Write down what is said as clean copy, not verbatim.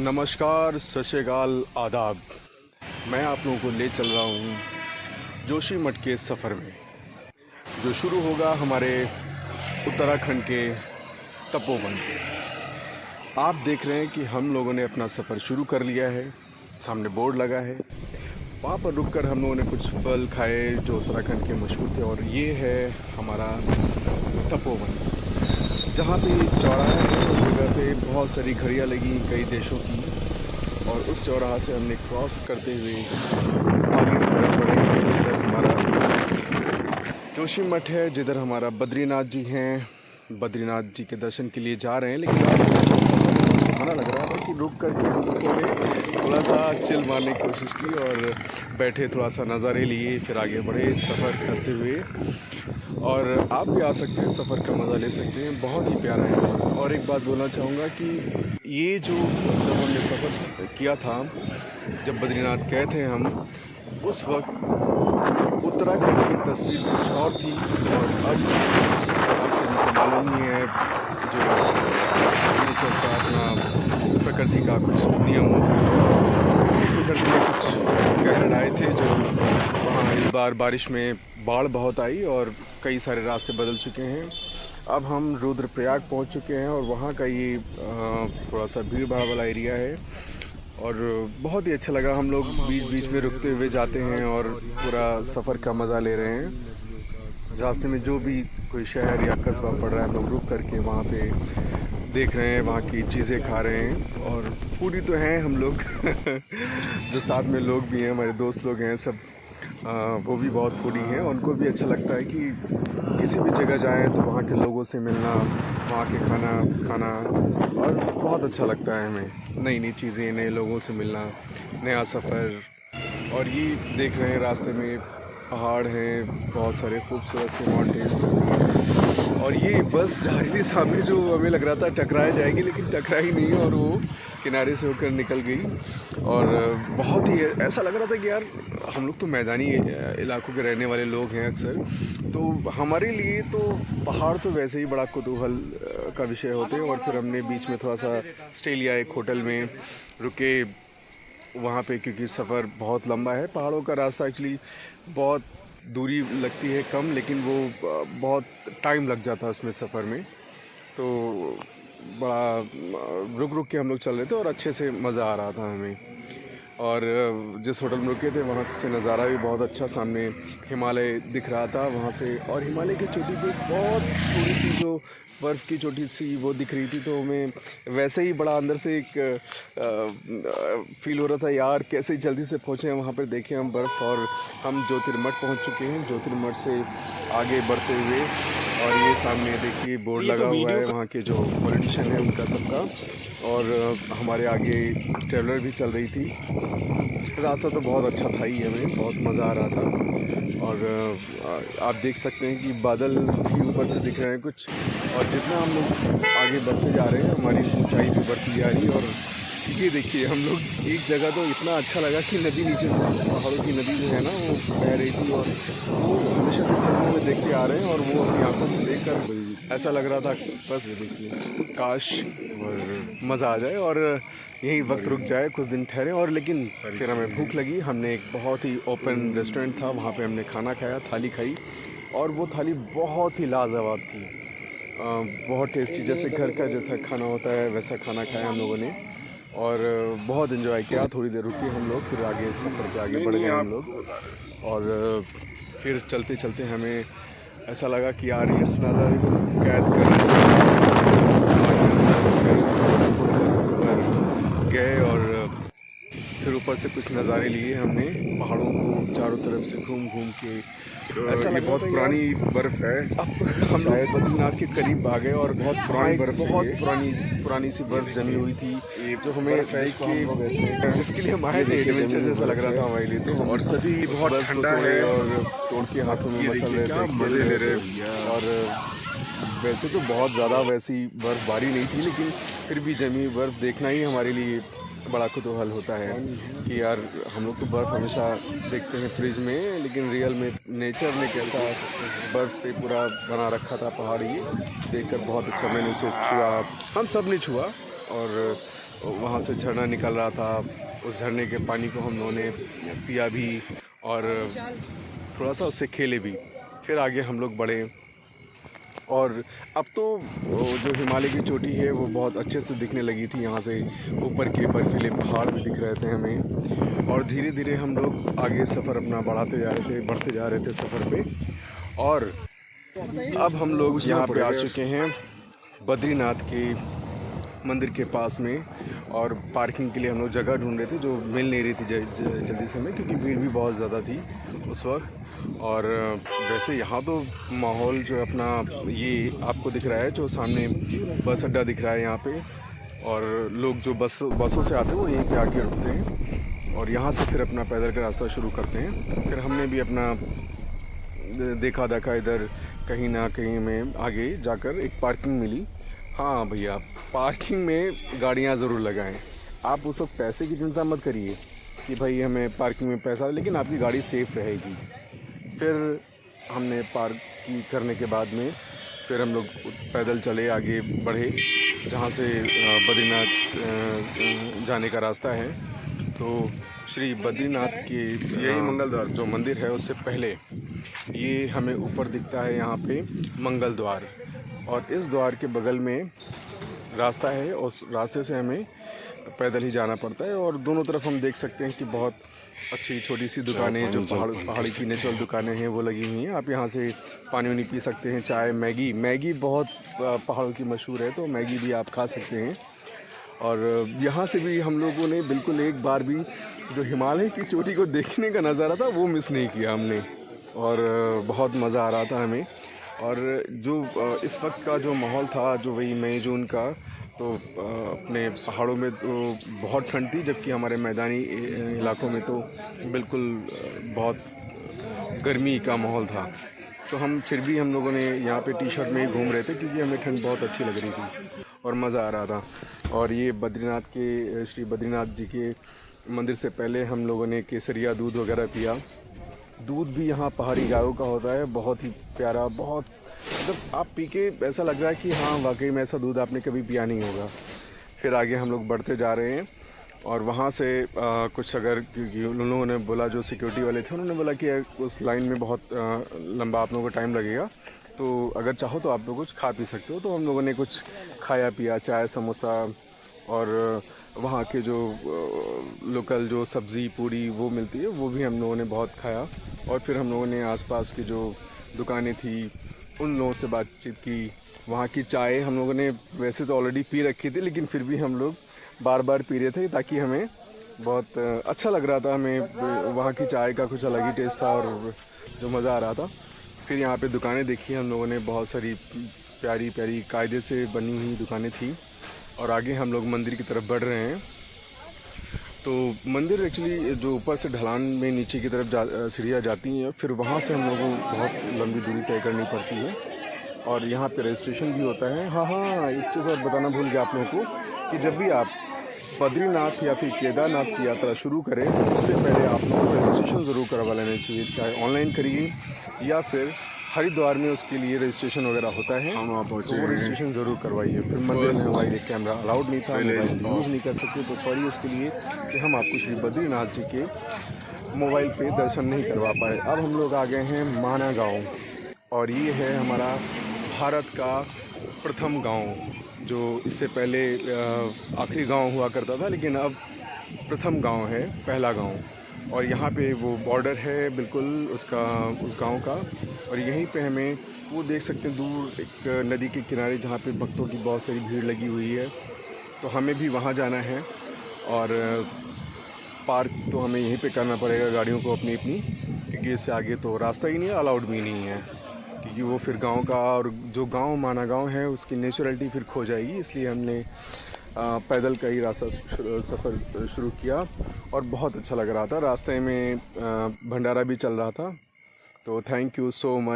नमस्कार, सत श्री अकाल, आदाब। मैं आप लोगों को ले चल रहा हूँ जोशीमठ के सफ़र में, जो शुरू होगा हमारे उत्तराखंड के तपोवन से। आप देख रहे हैं कि हम लोगों ने अपना सफ़र शुरू कर लिया है। सामने बोर्ड लगा है, वहाँ पर रुककर हम लोगों ने कुछ फल खाए जो उत्तराखंड के मशहूर थे। और ये है हमारा तपोवन, जहाँ पे चौराहा है। उस जगह पे बहुत सारी घड़ियाँ लगी कई देशों की, और उस चौराहा से हमने क्रॉस करते हुए आगे की तरफ बढ़े। जिधर हमारा जोशीमठ है, जिधर हमारा बद्रीनाथ जी हैं। बद्रीनाथ जी के दर्शन के लिए जा रहे हैं, लेकिन सुहाना लग रहा था कि रुक कर के हम लोगों ने थोड़ा सा चिल मारने की कोशिश की और बैठे, थोड़ा सा नज़ारे लिए, फिर आगे बढ़े सफ़र करते हुए। और आप भी आ सकते हैं, सफ़र का मज़ा ले सकते हैं, बहुत ही प्यारा है। और एक बात बोलना चाहूँगा कि ये जब हमने सफ़र किया था, जब बद्रीनाथ गए थे हम, उस वक्त उत्तराखंड की तस्वीर कुछ और थी। और अब आप सभी को मालूम ही है, जो नेचर का अपना प्रकृति का कुछ नियम होता है, उसी प्रकृति में कुछ कहर आए थे। जो वहाँ इस बार बारिश में बाढ़ बहुत आई और कई सारे रास्ते बदल चुके हैं। अब हम रुद्रप्रयाग पहुंच चुके हैं और वहाँ का ये थोड़ा सा भीड़ भाड़ वाला एरिया है। और बहुत ही अच्छा लगा। हम लोग बीच बीच में रुकते हुए जाते हैं और पूरा सफ़र का मज़ा ले रहे हैं। रास्ते में जो भी कोई शहर या कस्बा पड़ रहा है, हम लोग रुक करके वहाँ पे देख रहे हैं, वहाँ की चीज़ें खा रहे हैं। और फूडी तो हैं हम लोग जो साथ में लोग भी हैं, हमारे दोस्त लोग हैं सब, वो भी बहुत फूडी हैं। उनको भी अच्छा लगता है कि किसी भी जगह जाएं तो वहाँ के लोगों से मिलना, वहाँ के खाना खाना, और बहुत अच्छा लगता है हमें नई नई चीज़ें, नए लोगों से मिलना, नया सफ़र। और ये देख रहे हैं रास्ते में पहाड़ हैं, बहुत सारे खूबसूरत से माउंटेन्स हैं। और ये बस जा रही थी सामने, जो हमें लग रहा था टकराए जाएगी, लेकिन टकराई नहीं, और वो किनारे से होकर निकल गई। और बहुत ही ऐसा लग रहा था कि यार, हम लोग तो मैदानी इलाकों के रहने वाले लोग हैं अक्सर, तो हमारे लिए तो पहाड़ तो वैसे ही बड़ा कुतूहल का विषय होते हैं। और फिर हमने बीच में थोड़ा सा स्टे लिया, एक होटल में रुके वहाँ पे, क्योंकि सफ़र बहुत लंबा है। पहाड़ों का रास्ता एक्चुअली बहुत दूरी लगती है कम, लेकिन वो बहुत टाइम लग जाता है उसमें सफ़र में। तो बड़ा रुक रुक के हम लोग चल रहे थे और अच्छे से मज़ा आ रहा था हमें। और जिस होटल में रुके थे वहाँ से नज़ारा भी बहुत अच्छा, सामने हिमालय दिख रहा था वहाँ से। और हिमालय की चोटी पे बहुत थोड़ी सी जो बर्फ़ की चोटी सी वो दिख रही थी, तो हमें वैसे ही बड़ा अंदर से एक फ़ील हो रहा था, यार कैसे जल्दी से पहुँचे वहाँ पर, देखें हम बर्फ़। और हम ज्योतिर्मठ पहुँच चुके हैं। ज्योतिर्मठ से आगे बढ़ते हुए, और ये सामने देखिए बोर्ड लगा हुआ है वहाँ के जो पॉलिटिशियन है उनका सबका। और हमारे आगे ट्रेवलर भी चल रही थी। रास्ता तो बहुत अच्छा था ही, हमें बहुत मज़ा आ रहा था। और आप देख सकते हैं कि बादल भी ऊपर से दिख रहे हैं कुछ। और जितना हम लोग आगे बढ़ते जा रहे हैं, हमारी ऊंचाई भी बढ़ती जा रही है। और ये देखिए, हम लोग एक जगह तो इतना अच्छा लगा कि नदी नीचे से, पहाड़ों की नदी जो है ना, वो बह रही थी। और वो हमेशा तो फिल्मों में देखते आ रहे हैं, और वो अपनी आंखों से देखकर ऐसा लग रहा था बस काश और मज़ा आ जाए और यहीं वक्त रुक जाए, कुछ दिन ठहरे। और लेकिन फिर हमें भूख लगी। हमने एक बहुत ही ओपन रेस्टोरेंट था, वहाँ पे हमने खाना खाया, थाली खाई। और वो थाली बहुत ही लाजवाब थी, बहुत टेस्टी, जैसे घर का जैसा खाना होता है वैसा खाना खाया हम लोगों ने। और बहुत इन्जॉय किया। थोड़ी देर रुके हम लोग, फिर आगे सफ़र पे आगे बढ़ गए हम लोग। और फिर चलते चलते हमें ऐसा लगा कि यार इस नज़ारे को कैद करना चाहिए। गए और फिर ऊपर से कुछ नज़ारे लिए हमने, पहाड़ों को चारों तरफ से घूम घूम के। ऐसा ये बहुत पुरानी बर्फ़ है। अब हम लोग बद्रीनाथ के करीब आ गए और बहुत पुरानी बर्फ़ है, बहुत ये पुरानी सी बर्फ़ जमी हुई थी, जो हमें बर्फ़ है देख के, जिसके लिए हम आए थे, ये एडवेंचर जैसा लग रहा था है। हमारे लिए। तो और सभी उस बहुत बर्फ़ को ठंडा तोड़े है। और तोड़ के हाथों में ये मसल देखिए रहे क्या थे, मज़े ले रहे थे। हैं भैया। और वैसे तो बहुत ज़्यादा वैसी बर्फ़बारी नहीं थी, लेकिन फिर भी जमी हुई बर्फ़ देखना ही हमारे लिए बड़ा कुतूहल होता है कि यार, हम लोग तो बर्फ़ हमेशा देखते हैं फ्रिज में, लेकिन रियल में नेचर ने कैसा बर्फ़ से पूरा बना रखा था पहाड़, ये देखकर बहुत अच्छा। मैंने उसे छुआ, हम सब ने छुआ। और वहाँ से झरना निकल रहा था। उस झरने के पानी को हम लोगों ने पिया भी और थोड़ा सा उससे खेले भी। फिर आगे हम लोग बढ़े और अब तो वो जो हिमालय की चोटी है वो बहुत अच्छे से दिखने लगी थी। यहाँ से ऊपर के बर्फीले पहाड़ भी दिख रहे थे हमें और धीरे धीरे हम लोग आगे सफ़र अपना बढ़ते जा रहे थे सफ़र पे। और अब हम लोग यहाँ पे आ चुके हैं बद्रीनाथ के मंदिर के पास में और पार्किंग के लिए हम लोग जगह ढूंढ रहे थे जो मिल नहीं रही थी जल्दी से हमें, क्योंकि भीड़ भी बहुत ज़्यादा थी उस वक्त। और वैसे यहाँ तो माहौल जो अपना ये आपको दिख रहा है, जो सामने बस अड्डा दिख रहा है यहाँ पे, और लोग जो बसों से आते हैं वो यहीं पे आके रुकते हैं और यहाँ से फिर अपना पैदल का रास्ता शुरू करते हैं। फिर हमने भी अपना देखा इधर कहीं ना कहीं में आगे जाकर एक पार्किंग मिली। हाँ भैया, पार्किंग में गाड़ियाँ ज़रूर लगाएं। आप उस वक्त पैसे की चिंता मत करिए कि भाई हमें पार्किंग में पैसा, लेकिन आपकी गाड़ी सेफ़ रहेगी। फिर हमने पार्क करने के बाद में फिर हम लोग पैदल चले, आगे बढ़े जहाँ से बद्रीनाथ जाने का रास्ता है। तो श्री बद्रीनाथ के यही मंगल द्वार जो मंदिर है उससे पहले ये हमें ऊपर दिखता है यहाँ पे मंगल द्वार, और इस द्वार के बगल में रास्ता है और उस रास्ते से हमें पैदल ही जाना पड़ता है। और दोनों तरफ हम देख सकते हैं कि बहुत अच्छी छोटी सी दुकानें जो पहाड़ी की नेचुरल दुकानें हैं वो लगी हुई हैं। आप यहाँ से पानी पी सकते हैं, चाय, मैगी बहुत पहाड़ों की मशहूर है, तो मैगी भी आप खा सकते हैं। और यहाँ से भी हम लोगों ने बिल्कुल एक बार भी जो हिमालय की चोटी को देखने का नज़ारा था वो मिस नहीं किया हमने, और बहुत मज़ा आ रहा था हमें। और जो इस वक्त का जो माहौल था, जो वही मई जून का, तो अपने पहाड़ों में तो बहुत ठंड थी, जबकि हमारे मैदानी इलाकों में तो बिल्कुल बहुत गर्मी का माहौल था। तो फिर भी हम लोगों ने यहाँ पे टी-शर्ट में ही घूम रहे थे क्योंकि हमें ठंड बहुत अच्छी लग रही थी और मज़ा आ रहा था। और ये श्री बद्रीनाथ जी के मंदिर से पहले हम लोगों ने केसरिया दूध वगैरह पिया। दूध भी यहाँ पहाड़ी गायों का होता है, बहुत ही प्यारा, बहुत मतलब आप पी के ऐसा लग रहा है कि हाँ वाकई में ऐसा दूध आपने कभी पिया नहीं होगा। फिर आगे हम लोग बढ़ते जा रहे हैं और वहाँ से कुछ अगर, क्योंकि उन लोगों ने बोला, जो सिक्योरिटी वाले थे उन्होंने बोला कि उस लाइन में बहुत लंबा आप लोगों को टाइम लगेगा, तो अगर चाहो तो आप लोग कुछ खा पी सकते हो। तो हम लोगों ने कुछ खाया पिया, चाय, समोसा और वहाँ के जो लोकल जो सब्ज़ी पूड़ी वो मिलती है वो भी हम लोगों ने बहुत खाया। और फिर हम लोगों ने आसपास की जो दुकानें थी उन लोगों से बातचीत की। वहाँ की चाय हम लोगों ने वैसे तो ऑलरेडी पी रखी थी, लेकिन फिर भी हम लोग बार बार पी रहे थे ताकि हमें बहुत अच्छा लग रहा था। हमें वहाँ की चाय का कुछ अलग ही टेस्ट था और जो मज़ा आ रहा था। फिर यहाँ पे दुकानें देखी हम लोगों ने, बहुत सारी प्यारी प्यारी कायदे से बनी हुई दुकानें थी। और आगे हम लोग मंदिर की तरफ बढ़ रहे हैं। तो मंदिर एक्चुअली जो ऊपर से ढलान में नीचे की तरफ सीढ़ियाँ जाती हैं, फिर वहाँ से हम लोगों को बहुत लंबी दूरी तय करनी पड़ती है और यहाँ पे रजिस्ट्रेशन भी होता है। हाँ, एक चीज़ और बताना भूल गया आप लोगों को कि जब भी आप बद्रीनाथ या फिर केदारनाथ की यात्रा शुरू करें तो उससे पहले आप लोगों को रजिस्ट्रेशन ज़रूर करवा लेना चाहिए, चाहे ऑनलाइन करिए या फिर हरिद्वार में उसके लिए रजिस्ट्रेशन वगैरह होता है, हम वहाँ पहुँचे, तो वो रजिस्ट्रेशन ज़रूर करवाइए। फिर मंदिर में हमारे लिए कैमरा अलाउड नहीं था, मोबाइल यूज़ नहीं कर सकते, तो सॉरी उसके लिए कि हम आपको श्री बद्रीनाथ जी के मोबाइल पे दर्शन नहीं करवा पाए। अब हम लोग आ गए हैं माना गाँव, और ये है हमारा भारत का प्रथम गाँव, जो इससे पहले आखिरी गाँव हुआ करता था, लेकिन अब प्रथम गाँव है, पहला गाँव। और यहाँ पे वो बॉर्डर है बिल्कुल उस गांव का, और यहीं पे हमें वो देख सकते हैं दूर एक नदी के किनारे जहाँ पे भक्तों की बहुत सारी भीड़ लगी हुई है, तो हमें भी वहाँ जाना है। और पार्क तो हमें यहीं पे करना पड़ेगा गाड़ियों को अपनी, क्योंकि इससे आगे तो रास्ता ही नहीं है, अलाउड भी नहीं है, क्योंकि वो फिर गांव का, और जो गांव माना गांव है उसकी नेचुरलिटी फिर खो जाएगी। इसलिए हमने पैदल का ही सफ़र शुरू किया और बहुत अच्छा लग रहा था। रास्ते में भंडारा भी चल रहा था। तो थैंक यू सो मच।